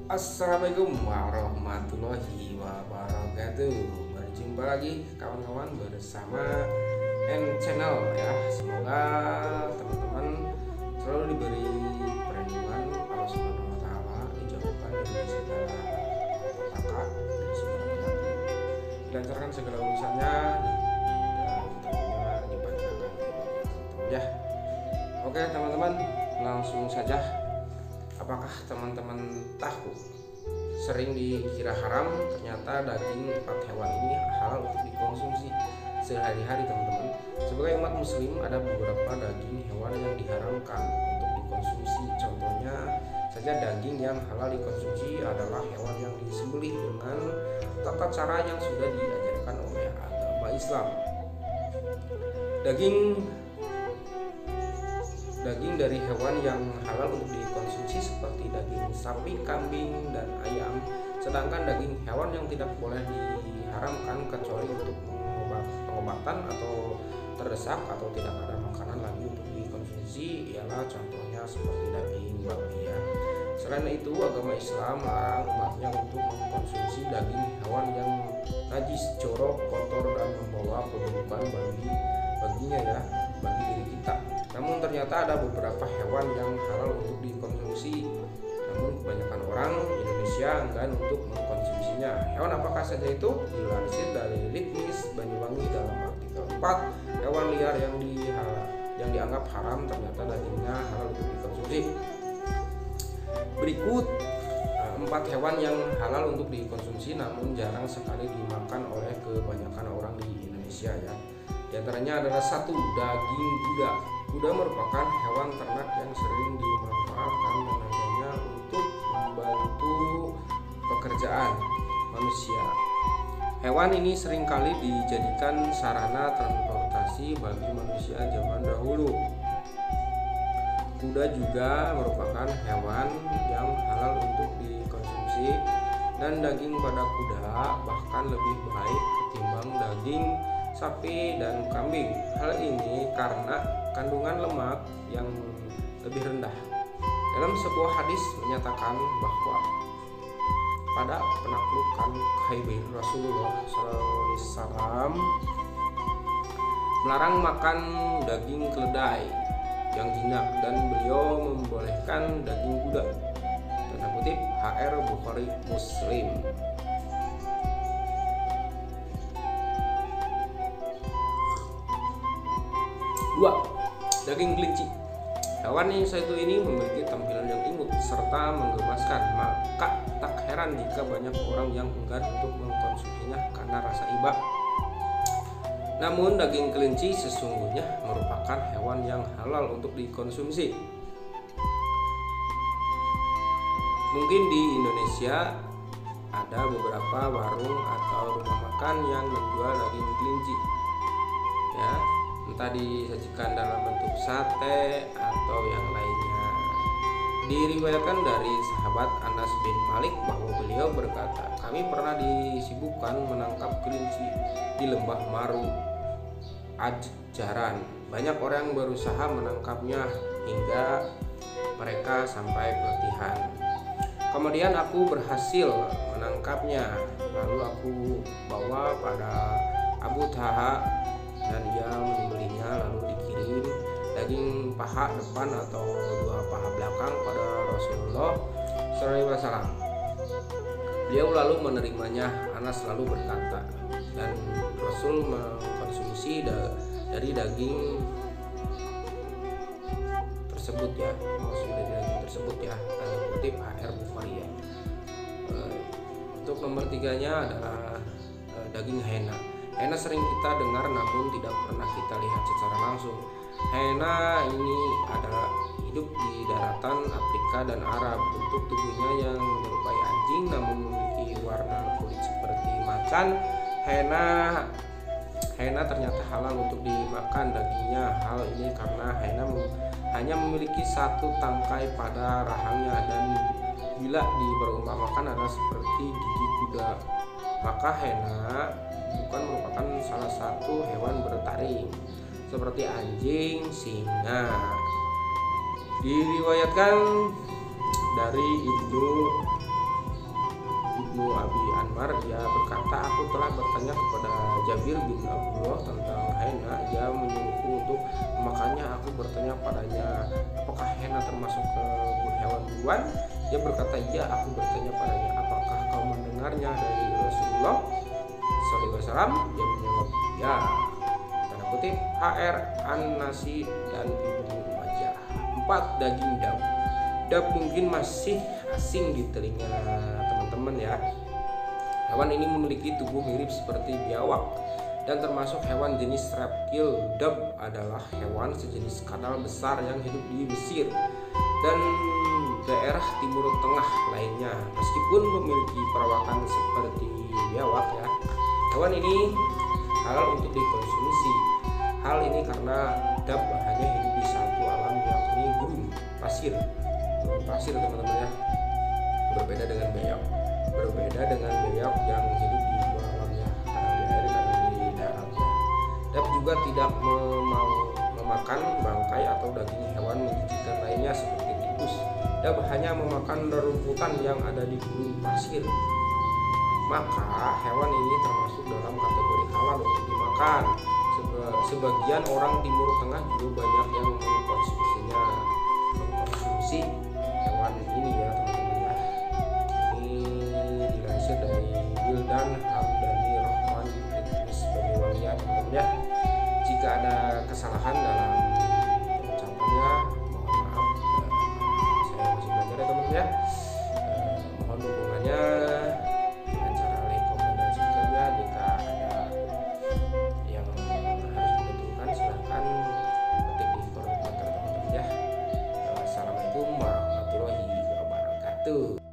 Assalamualaikum warahmatullahi wabarakatuh. Berjumpa lagi kawan-kawan bersama channel ya. Semoga teman-teman selalu diberi perlindungan Allah Subhanahu wa taala, dijauhkan dari segala petaka, dari segala penyakit, dilancarkan segala urusannya dan tentunya dipanjangkan ya. Oke teman-teman, langsung saja. Apakah teman-teman tahu sering dikira haram, ternyata daging 4 hewan ini halal untuk dikonsumsi sehari-hari teman-teman. Sebagai umat muslim ada beberapa daging hewan yang diharamkan untuk dikonsumsi. Contohnya saja daging yang halal dikonsumsi adalah hewan yang disembelih dengan tata cara yang sudah diajarkan oleh agama Islam. Daging dari hewan yang halal untuk dikonsumsi seperti daging sapi, kambing, dan ayam. Sedangkan daging hewan yang tidak boleh diharamkan kecuali untuk pengobatan atau terdesak atau tidak ada makanan lagi untuk dikonsumsi ialah contohnya seperti daging babi ya. Selain itu agama Islam melarang umatnya untuk mengkonsumsi daging hewan yang najis, jorok, kotor, dan membawa keburukan baginya ya, bagi diri kita. Namun ternyata ada beberapa hewan yang halal untuk dikonsumsi. Namun kebanyakan orang Indonesia enggan untuk mengkonsumsinya. Hewan apakah saja itu? Dilansir dari Litnis Banyuwangi dalam artikel 4, hewan liar yang dianggap haram ternyata dagingnya halal untuk dikonsumsi. Berikut 4 hewan yang halal untuk dikonsumsi namun jarang sekali dimakan oleh kebanyakan orang di Indonesia ya. Di antaranya adalah 1. Daging kuda. Kuda merupakan hewan ternak yang sering dimanfaatkan tenaganya untuk membantu pekerjaan manusia. Hewan ini seringkali dijadikan sarana transportasi bagi manusia zaman dahulu. Kuda juga merupakan hewan yang halal untuk dikonsumsi dan daging pada kuda bahkan lebih baik ketimbang daging sapi dan kambing. Hal ini karena kandungan lemak yang lebih rendah. Dalam sebuah hadis menyatakan bahwa pada penaklukan Khaibir Rasulullah SAW melarang makan daging keledai yang jinak dan beliau membolehkan daging kuda. Tanda kutip HR Bukhari Muslim. 2. Daging kelinci. Hewan yang satu ini memiliki tampilan yang imut serta menggemaskan, maka tak heran jika banyak orang yang enggan untuk mengkonsumsinya karena rasa iba. Namun daging kelinci sesungguhnya merupakan hewan yang halal untuk dikonsumsi. Mungkin di Indonesia ada beberapa warung atau rumah makan yang menjual daging kelinci ya, entah disajikan dalam bentuk sate atau yang lainnya. Diriwayatkan dari sahabat Anas bin Malik bahwa beliau berkata, kami pernah disibukkan menangkap kelinci di lembah Maru Ajaran. Banyak orang berusaha menangkapnya hingga mereka sampai pelatihan. Kemudian aku berhasil menangkapnya, lalu aku bawa pada Abu Taha dan ia menyembelihnya, lalu dikirim daging paha depan atau 2 paha belakang pada Rasulullah SAW. Beliau lalu menerimanya. Anas lalu berkata, dan Rasul mengkonsumsi dari daging tersebut ya, maksudnya dari daging tersebut ya, kutip HR Bukhari ya. Untuk nomor 3-nya adalah daging hena. Hena sering kita dengar namun tidak pernah kita lihat secara langsung. Hena ini adalah hidup di daratan Afrika dan Arab. Bentuk tubuhnya yang menyerupai anjing namun memiliki warna kulit seperti macan. Hena ternyata halal untuk dimakan dagingnya. Hal ini karena hena hanya memiliki 1 tangkai pada rahangnya dan bila diperumpamakan adalah seperti gigi kuda, maka hena bukan merupakan salah satu hewan bertaring seperti anjing, singa. Diriwayatkan dari Ibnu Ibnu Abi Anmar, dia berkata, aku telah bertanya kepada Jabir bin Abdullah tentang henna, dia menyuruhku untuk memakannya. Aku bertanya padanya, apakah henna termasuk ke hewan buruan? Dia berkata, iya. Aku bertanya padanya, apakah kau mendengarnya dari Rasulullah SAW? Dia menjawab, ya. Tanda kutip HR An-Nasi dan Ibnu Majah. 4. Daging dab. Dab mungkin masih asing di telinga teman-teman ya. Hewan ini memiliki tubuh mirip seperti biawak dan termasuk hewan jenis reptil. Dab adalah hewan sejenis kadal besar yang hidup di Mesir dan daerah Timur Tengah lainnya. Meskipun memiliki perawakan seperti biawak ya, hewan ini halal untuk dikonsumsi. Hal ini karena dab hanya hidup di satu alam, yakni gurun pasir. Teman-teman ya, berbeda dengan biawak yang hidup di dua alam ya, kadang di air kadang di darat ya. Dab juga tidak mau memakan bangkai atau daging hewan menjijikan lainnya seperti tikus. Dab hanya memakan rerumputan yang ada di gurun pasir. Maka hewan ini termasuk dalam kategori halal untuk dimakan. Sebagian orang Timur Tengah juga banyak yang mengkonsumsi hewan ini ya teman-teman ya. Ini dilansir dari Wildan Hamdani Rahman Fitness Banyuwangi ya teman-teman ya. Jika ada kesalahan dalam ucapannya, mohon maaf. Saya masih belajar ya teman-teman ya. Mohon dukungannya dengan cara like, komen, dan subscribe ya. Jika ada yang harus dibetulkan silahkan ketik di kolom komentar teman-teman ya. Assalamualaikum warahmatullahi wabarakatuh.